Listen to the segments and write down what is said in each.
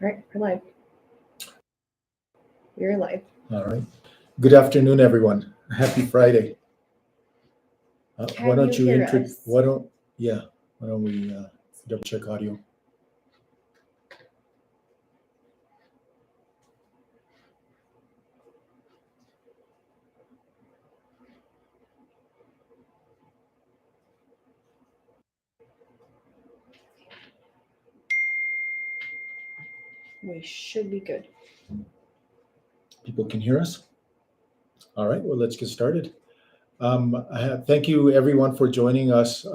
All right, we're live. You're live. All right. Good afternoon, everyone. Happy Friday. Why don't you introduce? Why don't we double check audio? We should be good. People can hear us? All right, well, let's get started. Thank you, everyone, for joining us.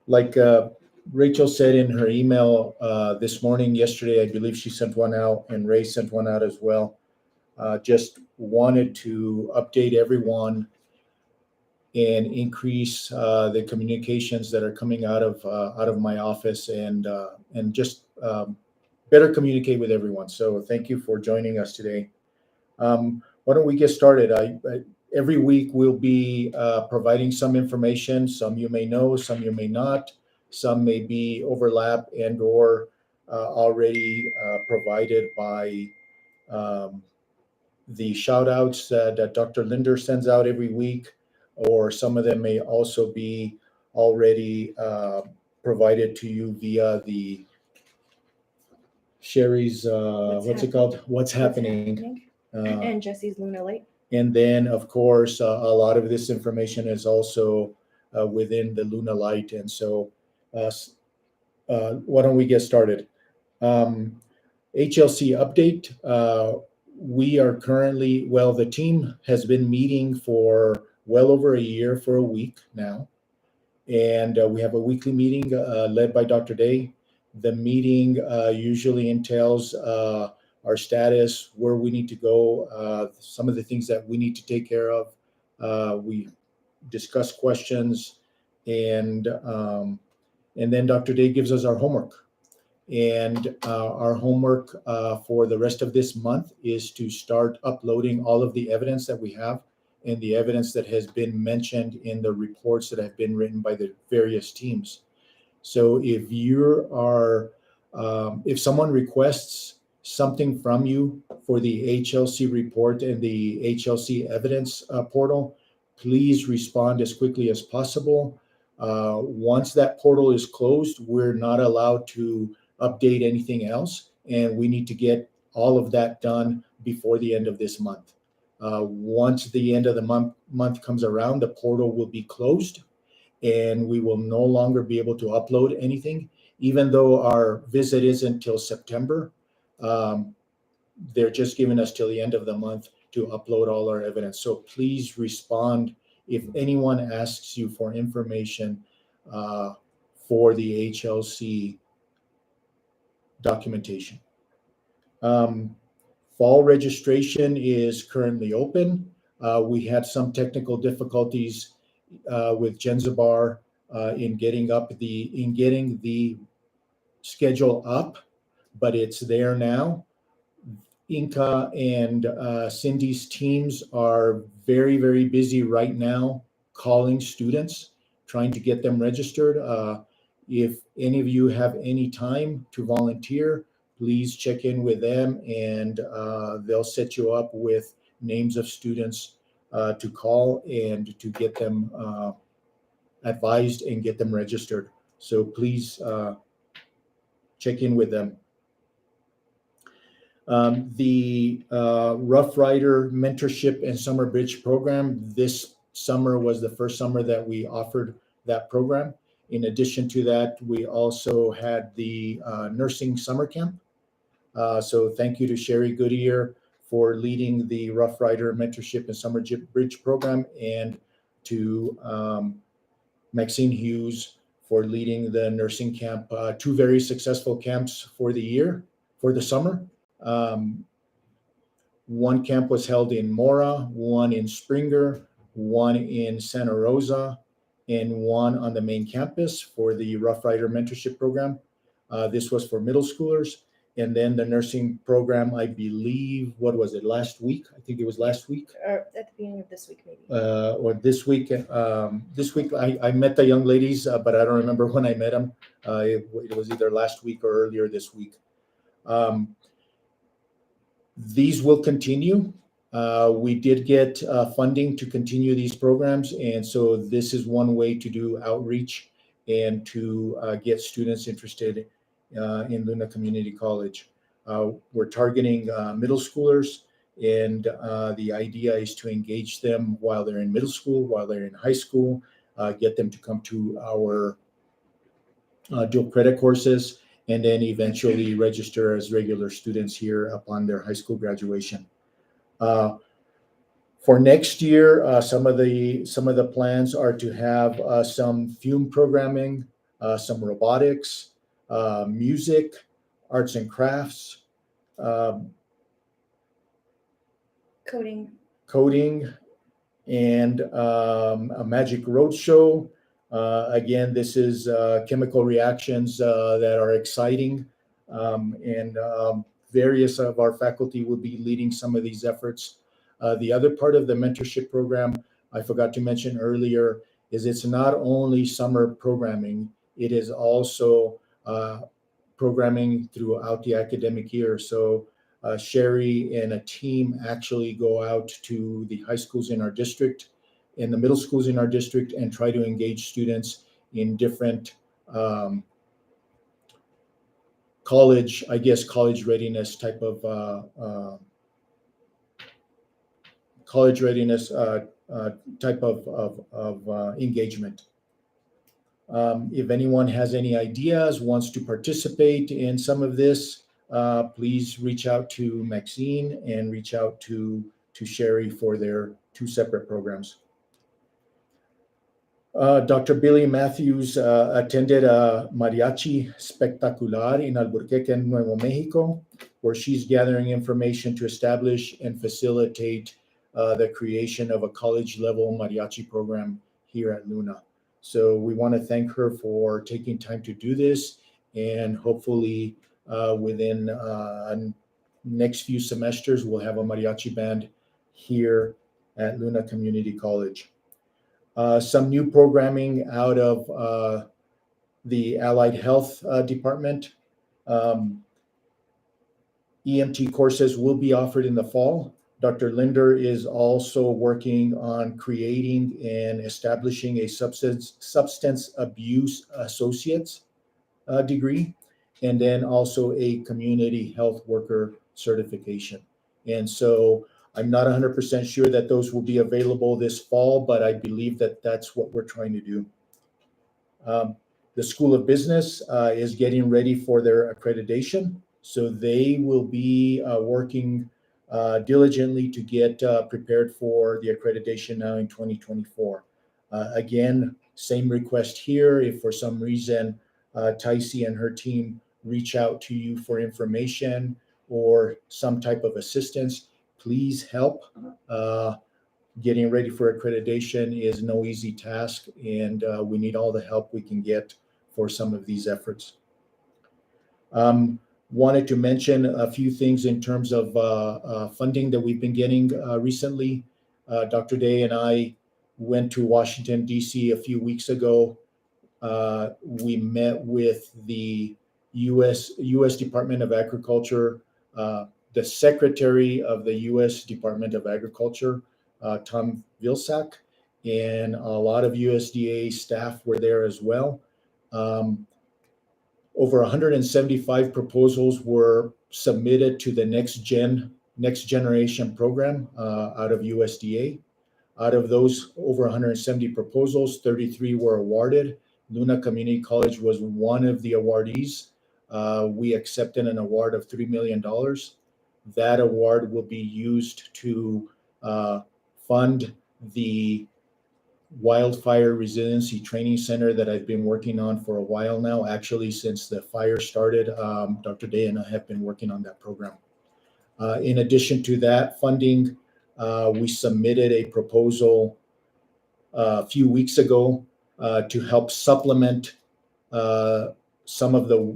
Like Rachel said in her email this morning, yesterday, I believe she sent one out, and Ray sent one out as well. Just wanted to update everyone and increase the communications that are coming out of my office, and just better communicate with everyone. So thank you for joining us today. Why don't we get started? Every week we'll be providing some information. Some you may know, some you may not. Some may be overlap and or already provided by the shout outs that Dr. Linder sends out every week, or some of them may also be already provided to you via the Sherry's, what's it called? What's happening? And Jesse's Luna Light. And then, of course, a lot of this information is also within the Luna Light. And so why don't we get started? HLC update. We are currently, well, the team has been meeting for well over a year, for a week now. And we have a weekly meeting led by Dr. Day. The meeting usually entails our status, where we need to go, some of the things that we need to take care of. We discuss questions, and then Dr. Day gives us our homework. And our homework for the rest of this month is to start uploading all of the evidence that we have and the evidence that has been mentioned in the reports that have been written by the various teams. So if someone requests something from you for the HLC report and the HLC evidence portal, please respond as quickly as possible. Once that portal is closed, we're not allowed to update anything else, and we need to get all of that done before the end of this month. Once the end of the month comes around, the portal will be closed, and we will no longer be able to upload anything. Even though our visit isn't till September, they're just giving us till the end of the month to upload all our evidence. So please respond if anyone asks you for information for the HLC documentation. Fall registration is currently open. We had some technical difficulties with Genzabar in getting the schedule up, but it's there now. Inca and Cindy's teams are very, very busy right now calling students, trying to get them registered. If any of you have any time to volunteer, please check in with them, and they'll set you up with names of students to call and to get them advised and get them registered. So please check in with them. The Rough Rider Mentorship and Summer Bridge program, this summer was the first summer that we offered that program. In addition to that, we also had the nursing summer camp. So thank you to Sherry Goodyear for leading the Rough Rider Mentorship and Summer Bridge program, and to Maxine Hughes for leading the nursing camp. Two very successful camps for the summer. One camp was held in Mora, one in Springer, one in Santa Rosa, and one on the main campus for the Rough Rider Mentorship program. This was for middle schoolers. And then the nursing program, I believe, what was it, last week? I think it was last week. At the beginning of this week, maybe. Or this week. This week, I met the young ladies, but I don't remember when I met them. It was either last week or earlier this week. These will continue. We did get funding to continue these programs, and so this is one way to do outreach and to get students interested in Luna Community College. We're targeting middle schoolers, and the idea is to engage them while they're in middle school, while they're in high school, get them to come to our dual credit courses, and then eventually register as regular students here upon their high school graduation. For next year, some of the plans are to have some film programming, some robotics, music, arts and crafts, coding, and a magic roadshow. Again, this is chemical reactions that are exciting, and various of our faculty will be leading some of these efforts. The other part of the mentorship program I forgot to mention earlier is it's not only summer programming, it is also programming throughout the academic year. So Sherry and a team actually go out to the high schools in our district and the middle schools in our district and try to engage students in different college readiness type of engagement. If anyone has any ideas, wants to participate in some of this, please reach out to Maxine and reach out to Sherry for their two separate programs. Dr. Billy Matthews attended a mariachi spectacular in Albuquerque, Nuevo Mexico, where she's gathering information to establish and facilitate the creation of a college-level mariachi program here at Luna. So we want to thank her for taking time to do this, and hopefully within next few semesters, we'll have a mariachi band here at Luna Community College. Some new programming out of the Allied Health Department. EMT courses will be offered in the fall. Dr. Linder is also working on creating and establishing a substance abuse associate's degree, and then also a community health worker certification. And so I'm not 100% sure that those will be available this fall, but I believe that that's what we're trying to do. The School of Business is getting ready for their accreditation. So they will be working diligently to get prepared for the accreditation now in 2024. Again, same request here. If for some reason Tycee and her team reach out to you for information or some type of assistance, please help. Getting ready for accreditation is no easy task, and we need all the help we can get for some of these efforts. Wanted to mention a few things in terms of funding that we've been getting recently. Dr. Day and I went to Washington, D.C. a few weeks ago. We met with the U.S. Department of Agriculture, the Secretary of the U.S. Department of Agriculture, Tom Vilsack, and a lot of USDA staff were there as well. Over 175 proposals were submitted to the Next Generation program out of USDA. Out of those over 170 proposals, 33 were awarded. Luna Community College was one of the awardees. We accepted an award of $3 million. That award will be used to fund the Wildfire Resiliency Training Center that I've been working on for a while now. Actually, since the fire started, Dr. Day and I have been working on that program. In addition to that funding, we submitted a proposal a few weeks ago to help supplement some of the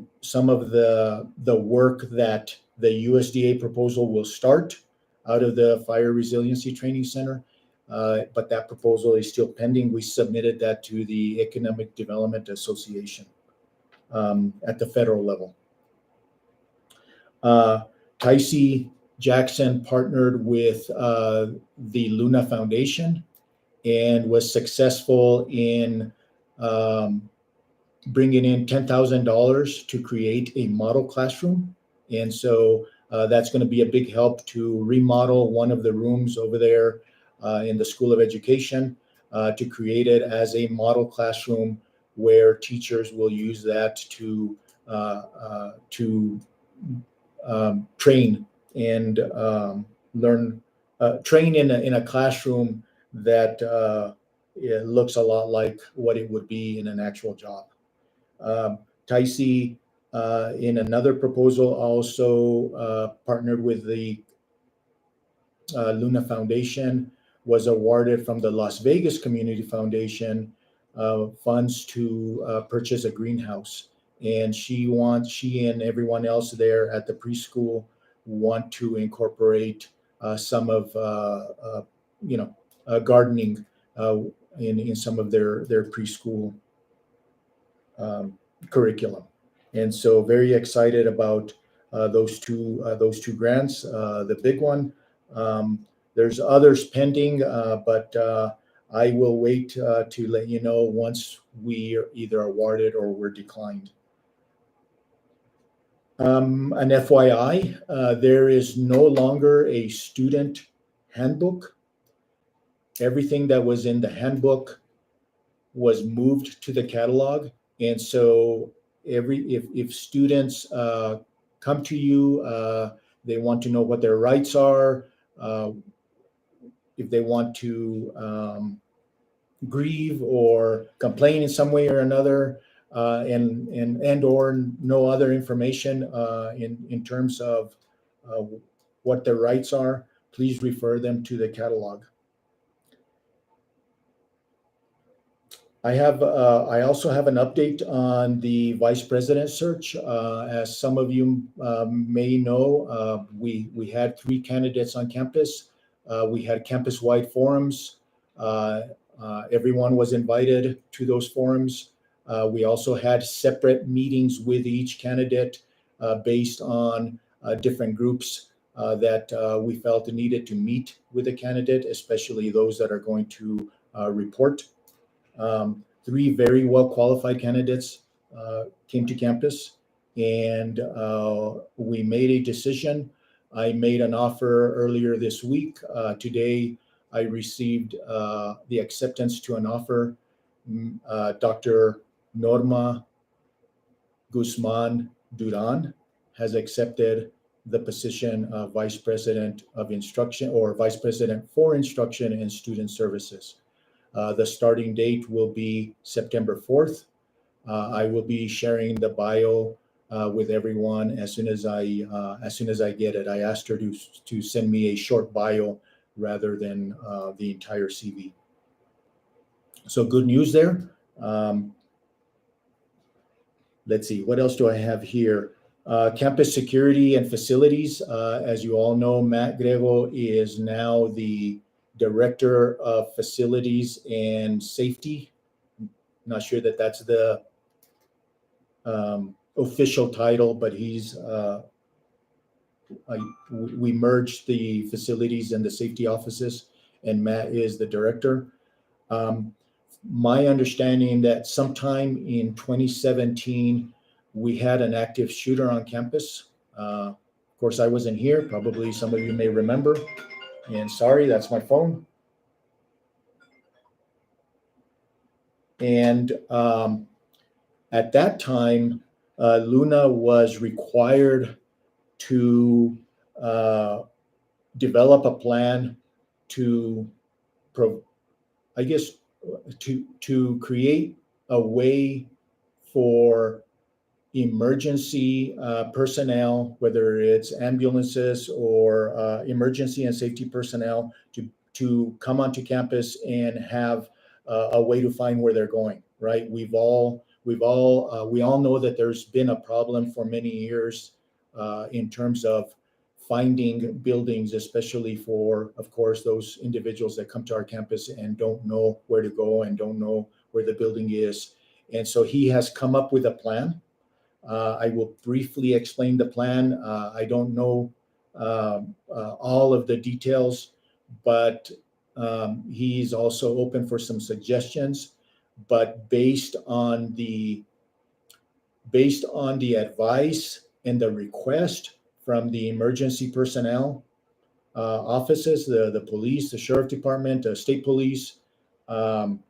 work that the USDA proposal will start out of the Fire Resiliency Training Center. But that proposal is still pending. We submitted that to the Economic Development Association at the federal level. Tycee Jackson partnered with the Luna Foundation and was successful in bringing in $10,000 to create a model classroom. And so that's going to be a big help to remodel one of the rooms over there in the School of Education to create it as a model classroom where teachers will use that to train and learn, train in a classroom that it looks a lot like what it would be in an actual job. Tycee, in another proposal, also partnered with the Luna Foundation, was awarded from the Las Vegas Community Foundation funds to purchase a greenhouse. And she and everyone else there at the preschool want to incorporate some of gardening in some of their preschool curriculum. And so very excited about those two grants. The big one, there's others pending, but I will wait to let you know once we are either awarded or we're declined. An FYI, there is no longer a student handbook. Everything that was in the handbook was moved to the catalog. And so if students come to you, they want to know what their rights are, if they want to grieve or complain in some way or another, and or no other information in terms of what their rights are, please refer them to the catalog. I also have an update on the vice president search. As some of you may know, we had 3 candidates on campus. We had campus-wide forums. Everyone was invited to those forums. We also had separate meetings with each candidate based on different groups that we felt needed to meet with the candidate, especially those that are going to report. 3 very well qualified candidates came to campus, and we made a decision. I made an offer earlier this week. Today, I received the acceptance to an offer. Dr. Norma Guzman Duran has accepted the position of Vice President of Instruction, or Vice President for Instruction and Student Services. The starting date will be September 4th. I will be sharing the bio with everyone as soon as I get it. I asked her to send me a short bio rather than the entire CV. So good news there. Let's see, what else do I have here? Campus security and facilities. As you all know, Matt Grego is now the Director of Facilities and Safety. Not sure that that's the official title, but he's we merged the facilities and the safety offices, and Matt is the director. My understanding that sometime in 2017, we had an active shooter on campus. Of course, I wasn't here. Probably some of you may remember. And sorry, that's my phone. And at that time, Luna was required to develop a plan to create a way for emergency personnel, whether it's ambulances or emergency and safety personnel, to come onto campus and have a way to find where they're going. Right? We all know that there's been a problem for many years in terms of finding buildings, especially for, of course, those individuals that come to our campus and don't know where to go and don't know where the building is. And so he has come up with a plan I will briefly explain the plan. I don't know all of the details, but he's also open for some suggestions. But based on the advice and the request from the emergency personnel offices, the police, the sheriff department, state police, um,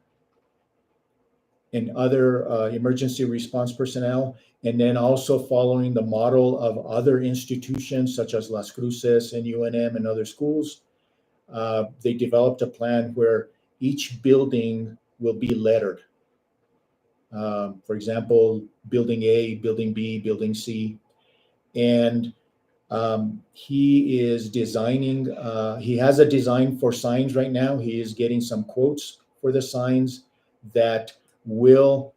and other emergency response personnel, and then also following the model of other institutions such as Las Cruces and UNM and other schools, they developed a plan where each building will be lettered. For example, building A, building B, building C. And he is designing, he has a design for signs right now. He is getting some quotes for the signs that will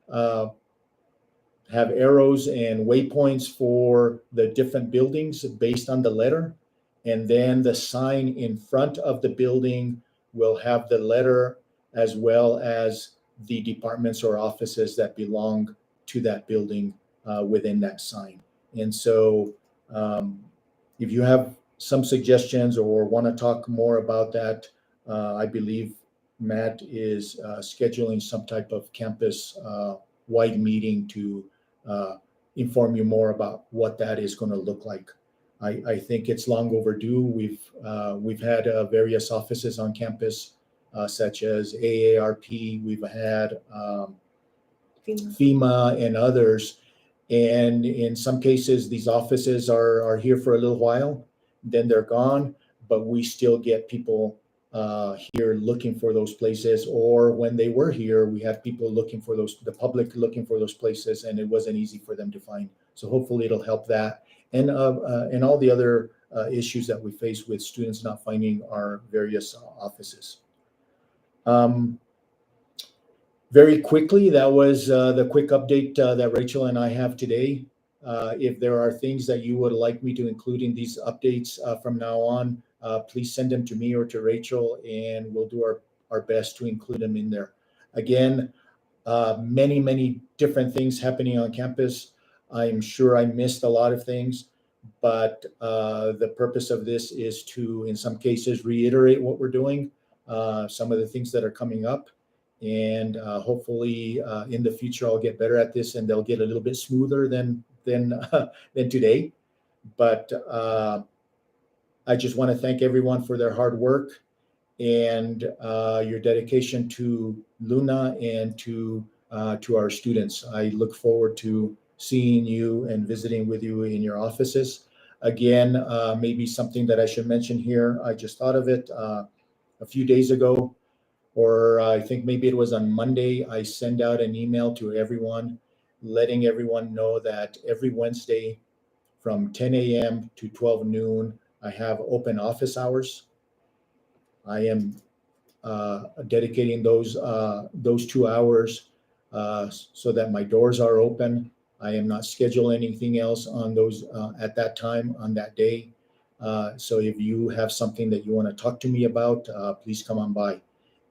have arrows and waypoints for the different buildings based on the letter. And then the sign in front of the building will have the letter as well as the departments or offices that belong to that building within that sign. And so if you have some suggestions or want to talk more about that, I believe Matt is scheduling some type of campus wide meeting to inform you more about what that is going to look like. I think it's long overdue. We've had various offices on campus, such as AARP. We've had FEMA and others. And in some cases, these offices are here for a little while, then they're gone, but we still get people here looking for those places. Or when they were here, we had people looking for those, the public looking for those places, and it wasn't easy for them to find. So hopefully it'll help that. And all the other issues that we face with students not finding our various offices. Very quickly, that was the quick update that Rachel and I have today. If there are things that you would like me to include in these updates from now on, please send them to me or to Rachel, and we'll do our best to include them in there. Again, many different things happening on campus. I'm sure I missed a lot of things, but the purpose of this is to, in some cases, reiterate what we're doing, some of the things that are coming up. And hopefully in the future I'll get better at this, and they'll get a little bit smoother than today. But I just want to thank everyone for their hard work and your dedication to Luna and to our students. I look forward to seeing you and visiting with you in your offices. Again, maybe something that I should mention here. I just thought of it a few days ago, or I think maybe it was on Monday. I send out an email to everyone, letting everyone know that every Wednesday from 10 a.m. to 12 noon, I have open office hours. I am dedicating those 2 hours so that my doors are open. I am not scheduling anything else on those at that time on that day. So if you have something that you want to talk to me about, please come on by.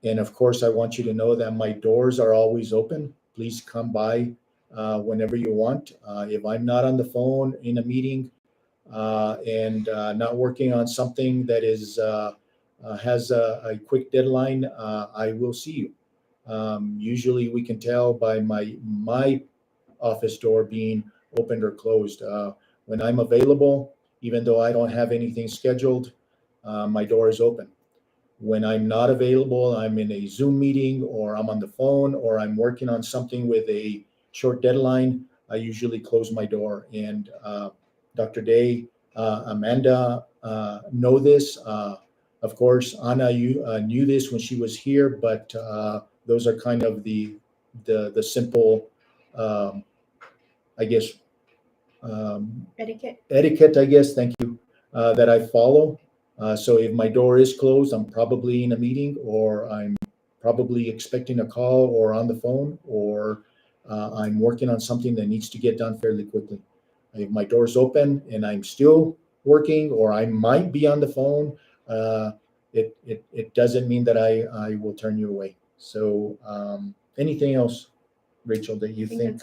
And of course, I want you to know that my doors are always open. Please come by whenever you want. If I'm not on the phone in a meeting and not working on something that is has a quick deadline, I will see you. Usually we can tell by my office door being opened or closed. When I'm available, even though I don't have anything scheduled, my door is open. When I'm not available, I'm in a Zoom meeting, or I'm on the phone, or I'm working on something with a short deadline, I usually close my door. And Dr. Day, Amanda know this. Of course, Anna, you knew this when she was here, but those are kind of the simple, I guess, etiquette, I guess, thank you, that I follow. So if my door is closed, I'm probably in a meeting, or I'm probably expecting a call, or on the phone, or I'm working on something that needs to get done fairly quickly. If my door's open and I'm still working, or I might be on the phone, it doesn't mean that I will turn you away. So anything else, Rachel, that you think?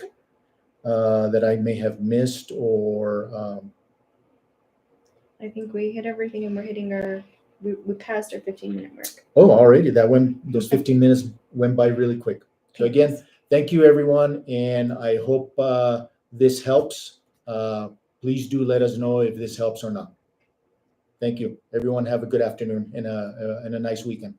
that I may have missed or I think we hit everything and we're hitting we passed our 15-minute mark. already those 15 minutes went by really quick. So again, thank you everyone, and I hope this helps. Please do let us know if this helps or not. Thank you. Everyone have a good afternoon and a nice weekend.